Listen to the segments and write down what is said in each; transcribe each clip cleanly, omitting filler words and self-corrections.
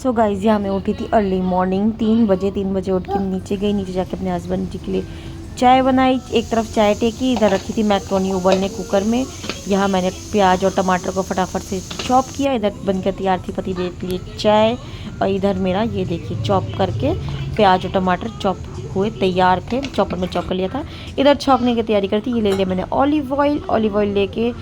So guys यहाँ मैं उठी थी अर्ली मॉर्निंग 3 बजे उठ के नीचे गई। नीचे जाके अपने हस्बैंड जी के लिए चाय बनाई। एक तरफ चाय टेकी, इधर रखी थी मैक्रोनी उबलने कुकर में। यहाँ मैंने प्याज और टमाटर को फटाफट से चॉप किया। इधर बनकर तैयार थी पति देव के लिए चाय। और इधर मेरा ये देखिए चॉप करके प्याज और टमाटर चॉप हुए तैयार थे, चॉपर में चॉप कर लिया था। इधर छौंकने की तैयारी करती। ये ले लिया मैंने ऑलिव ऑयल लेके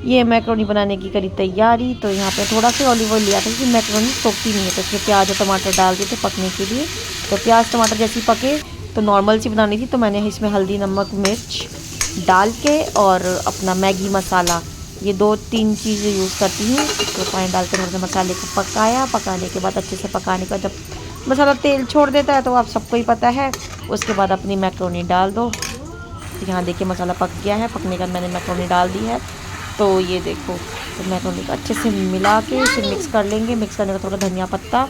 ये मैक्रोनी बनाने की करी तैयारी। तो यहाँ पे थोड़ा सा ऑलिव ऑयल लिया था क्योंकि मैक्रोनी सोखती नहीं है, तो इसमें प्याज और टमाटर डाल दिए थे पकने के लिए। तो प्याज टमाटर जैसे ही पके तो नॉर्मल सी बनानी थी, तो मैंने इसमें हल्दी नमक मिर्च डाल के और अपना मैगी मसाला, ये 2-3 चीज़ें यूज़ करती हूँ। तो पानी डाल के थोड़ा मसाले को पकाया। पकाने के बाद अच्छे से पकाने का जब मसाला तेल छोड़ देता है तो आप सबको ही पता है, उसके बाद अपनी मैक्रोनी डाल दो। तो यहाँ देखिए मसाला पक गया है। पकने के बाद मैंने मैक्रोनी डाल दी है। तो ये देखो, तो मैक्रोनी को अच्छे से मिला के इसे मिक्स कर लेंगे। मिक्स करने का थोड़ा धनिया पत्ता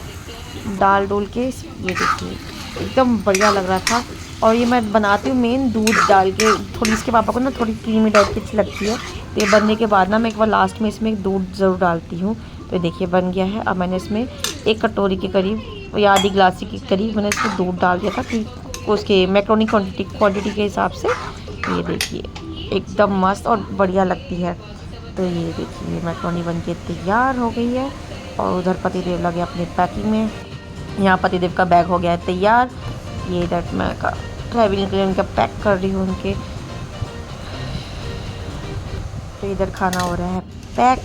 डाल डोल के, ये देखिए एकदम बढ़िया लग रहा था। और ये मैं बनाती हूँ मेन दूध डाल के। थोड़ी इसके पापा को ना थोड़ी क्रीमी टाइप की अच्छी लगती है, तो ये बनने के बाद ना मैं एक बार लास्ट में इसमें दूध ज़रूर डालती हूँ। तो देखिए बन गया है। अब मैंने इसमें 1 कटोरी के करीब या आधी गिलासी के करीब मैंने इसमें दूध डाल दिया था कि उसके मैक्रोनी क्वान्टिटी के हिसाब से। ये देखिए एकदम मस्त और बढ़िया लगती है। तो ये देखिए मैक्रोनी बन के तैयार हो गई है। और उधर पतिदेव लगे अपनी पैकिंग में। यहाँ पतिदेव का बैग हो गया है तैयार। ये इधर मैं ट्रैवलिंग के लिए उनका पैक कर रही हूँ उनके। तो इधर खाना हो रहा है पैक।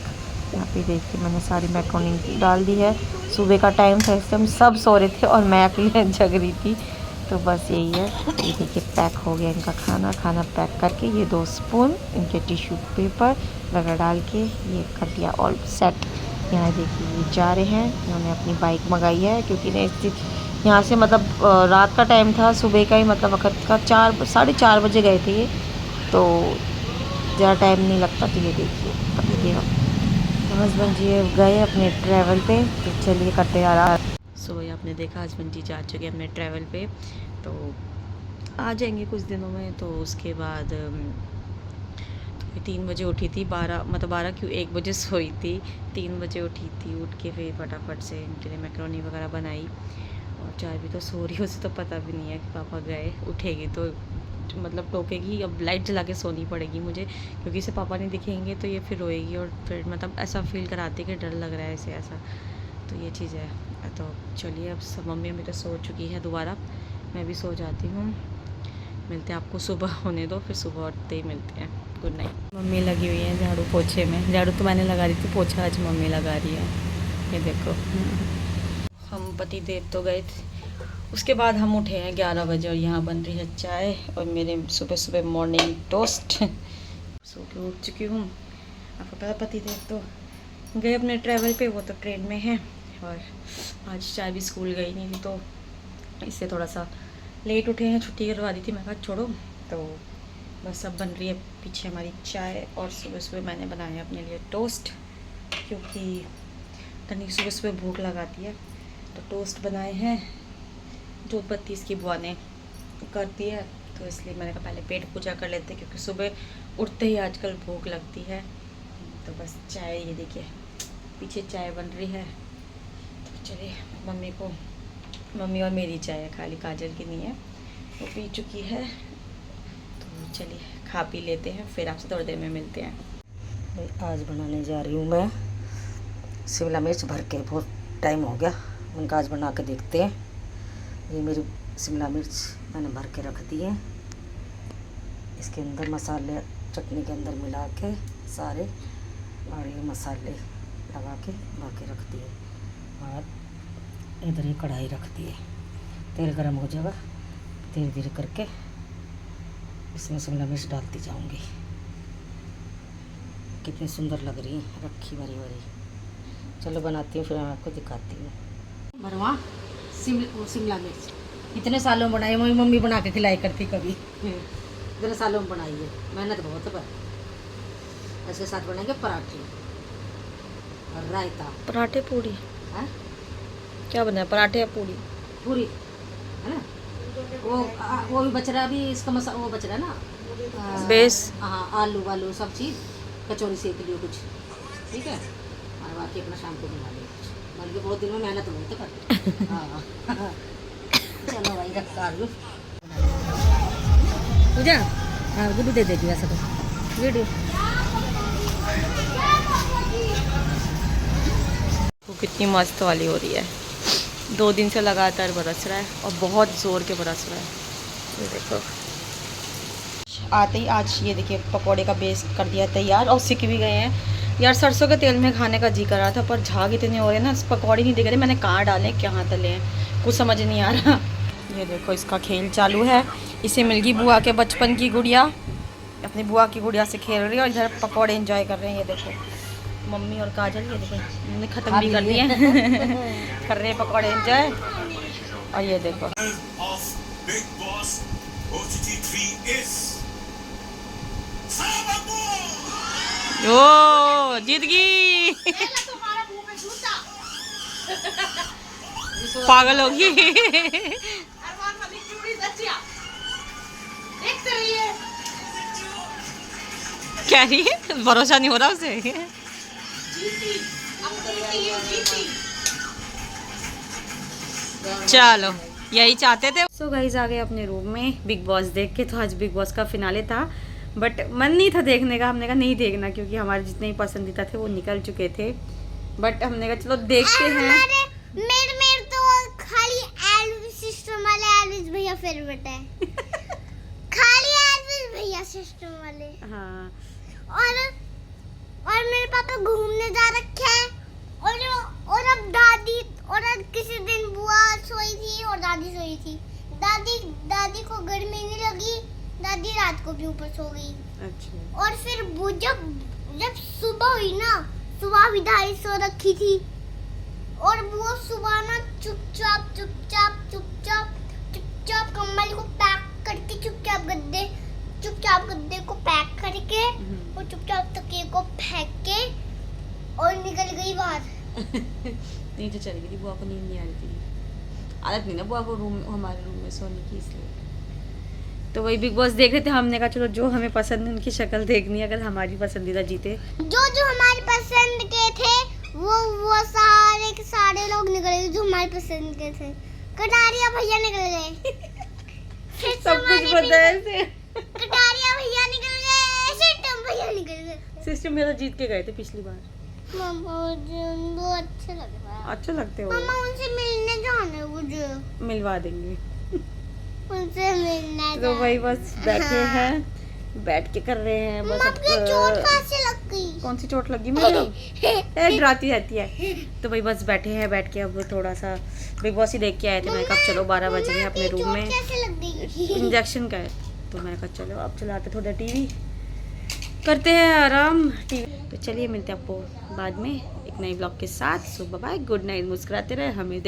यहाँ पे देखिए मैंने सारी मैक्रोनी डाल दी है। सुबह का टाइम था, इस टाइम सब सो रहे थे और मैं अकेले जग रही थी। तो बस यही है। ये देखिए पैक हो गया इनका खाना पैक करके। ये 2 स्पून इनके टिश्यू पेपर वगैरह डाल के ये कर दिया ऑल सेट। यहाँ देखिए ये जा रहे हैं। इन्होंने अपनी बाइक मंगाई है क्योंकि यहाँ से मतलब रात का टाइम था, सुबह का ही मतलब वक्त का 4-4:30 बजे गए थे ये, तो ज़्यादा टाइम नहीं लगता। तो ये देखिए पतिदेव तो हस्बैंड जी गए अपने ट्रैवल पे। तो चलिए करते हैं आराम। सुबह आपने देखा हस्बैंड जी जा चुके अपने ट्रैवल पे, तो आ जाएंगे कुछ दिनों में। तो उसके बाद 3 बजे उठी थी, 12 क्यों 1 बजे सोई थी। 3 बजे उठी थी। उठ के फिर फटाफट से इनके लिए मैक्रोनी वगैरह बनाई। और चाय भी तो सो रही, उसे तो पता भी नहीं है कि पापा गए। उठेगी तो मतलब टोकेगी। अब लाइट जला के सोनी पड़ेगी मुझे, क्योंकि इसे पापा नहीं दिखेंगे तो ये फिर रोएगी और फिर मतलब ऐसा फील कराती है कि डर लग रहा है इसे ऐसा। तो ये चीज़ है। तो चलिए अब सब मम्मी अभी तो सो चुकी है, दोबारा मैं भी सो जाती हूँ। मिलते हैं आपको सुबह होने दो, फिर सुबह उठते ही मिलते हैं। Good night. मम्मी लगी हुई है झाड़ू पोछे में। झाड़ू तो मैंने लगा रही थी, पोछा आज मम्मी लगा रही है। ये देखो हम पति देव तो गए थे, उसके बाद हम उठे हैं 11 बजे और यहाँ बन रही है चाय और मेरे सुबह सुबह मॉर्निंग टोस्ट। सो के उठ चुकी हूँ। आपको पता पति देव तो गए अपने ट्रैवल पे, वो तो ट्रेन में है। और आज चाय भी स्कूल गई नहीं थी, तो इससे थोड़ा सा लेट उठे हैं। छुट्टी करवा दी थी, मैं कहा छोड़ो। तो बस अब बन रही है पीछे हमारी चाय। और सुबह सुबह मैंने बनाया अपने लिए टोस्ट, क्योंकि तनी सुबह सुबह भूख लगाती है। तो टोस्ट बनाए हैं। दूध पत्ती इसकी बुआ ने करती है, तो इसलिए मैंने कहा पहले पेट पूजा कर लेते, क्योंकि सुबह उठते ही आजकल भूख लगती है। तो बस चाय, ये देखिए पीछे चाय बन रही है। तो चलिए मम्मी और मेरी चाय है, खाली काजल की नहीं है, वो पी चुकी है। तो चलिए खा पी लेते हैं, फिर आपसे थोड़ी देर में मिलते हैं। भाई आज बनाने जा रही हूँ मैं शिमला मिर्च भर के। बहुत टाइम हो गया, उनका आज बना के देखते हैं। ये मेरी शिमला मिर्च मैंने भर के रख दी है। इसके अंदर मसाले चटनी के अंदर मिला के सारे, और ये मसाले लगा के भर के रख दिए। और इधर ही कढ़ाई रख दी है। तेल गरम हो जाएगा, धीरे धीरे करके इसमें शिमला मिर्च डालती जाऊंगी। कितनी सुंदर लग रही है रखी भरी भरी। चलो बनाती हूँ, फिर मैं आपको दिखाती हूँ। भरवा शिमला मिर्च इतने सालों में बनाई, मेरी मम्मी बना के खिलाई करती कभी। इतने सालों में बनाई है, मेहनत बहुत है। इसके साथ बनेंगे पराठे और रायता। पराठे पूरी है? क्या बनाया, पराठे या पूरी? पूरी है ना। वो भी बच रहा है अभी, इसका मसाला वो बच रहा है ना, बेस। हाँ, आलू वालू सब चीज़, कचौरी सेक लियो कुछ, ठीक है। और बाकी अपना शाम को बना लियो कुछ। बहुत दिन में मेहनत हुई तो कर। हाँ चलो भाई रखा लूँ पूजा। हाँ गुड्डू दे देगी वैसे तो वीडियो। वो कितनी मस्त वाली हो रही है, 2 दिन से लगातार बरस रहा है और बहुत ज़ोर के बरस रहा है। ये देखो आते ही आज ये देखिए पकोड़े का बेस कर दिया तैयार और सीख भी गए हैं। यार सरसों के तेल में खाने का जी कर रहा था पर झाग इतने हो रहे हैं ना, पकौड़े नहीं दिख रहे मैंने कहाँ डाले कहाँ तले हैं, कुछ समझ नहीं आ रहा। ये देखो इसका खेल चालू है, इसे मिल गई बुआ के बचपन की गुड़िया, अपनी बुआ की गुड़िया से खेल रही है और इधर पकौड़े एंजॉय कर रहे हैं। ये देखो मम्मी और काजल, ये देखो उन्होंने ख़त्म भी कर दिए कर रहे हैं पकौड़े एंजॉय। और ये देखो ओ जीत गई पागल होगी क्या रही है, भरोसा नहीं हो रहा उसे। चलो यही चाहते थे। सो गाइस आ गए अपने रूम में बिग बॉस देख के। तो आज बिग बॉस का फिनाले था बट मन नहीं था देखने का, हमने कहा नहीं देखना क्योंकि हमारे जितने ही पसंदीदा थे वो निकल चुके थे। बट हमने कहा चलो देखते हैं। मेरे तो खाली एल्विस सिस्टम वाले एल्विस भैया फेवरेट है खाली एल्विस भैया सिस्टम वाले। हाँ और मेरे पापा घूमने जा रखे हैं और अब दादी और अब किसी दिन बुआ सोई थी और दादी सोई थी। दादी को गर्मी नहीं लगी, दादी रात को भी ऊपर सो गई। अच्छा। और फिर वो जब सुबह हुई ना, सुबह भी दादी सो रखी थी और वो सुबह ना चुपचाप कम्बल को पैक करके चुपचाप गद्दे को पैक करके और चुपचाप तकिए को फेंक के और निकल गई बाहर। नहीं तो चली गई, बुआ को नींद नहीं आ रही थी, आदत नहीं ना बुआ को हमारे रूम में सोने की, इसलिए। तो वही बिग बॉस देख रहे थे, हमने कहा चलो जो हमें पसंद है उनकी शक्ल देखनी है, अगर हमारी पसंदीदा जीते। जो हमारी पसंद के थे वो सारे के सारे लोग निकल गए जो हमारी पसंद के थे। कटारिया भैया निकल गए सब कुछ पता है। कटारिया भैया निकल गए, सिस्टम भैया निकल गए। सिस्टम मेरा जीत के गए थे पिछली बार। मामा वो अच्छे लग रहा है। अच्छे लगते हो। मामा उनसे मिलने जाना है मुझे। मिलवा देंगे। उनसे मिलने तो वही बस बैठे हैं, बैठ के कर रहे हैं बस। चोट कहाँ से लग गई? कौन सी चोट लगी मुझे? डराती रहती है। तो भाई बस बैठे हैं, बैठ के अब थोड़ा सा बिग बॉस ही देख के आए थे। मैंने कहा चलो 12 बज गए अपने रूम में, कैसे लग गई? इंजेक्शन का है। तो मैंने कहा चलो अब चलाते थोड़ा टीवी, करते हैं आराम टीवी। तो चलिए मिलते हैं आपको बाद में एक नई ब्लॉग के साथ। सो बाय, गुड नाइट, मुस्कुराते रहे हमें।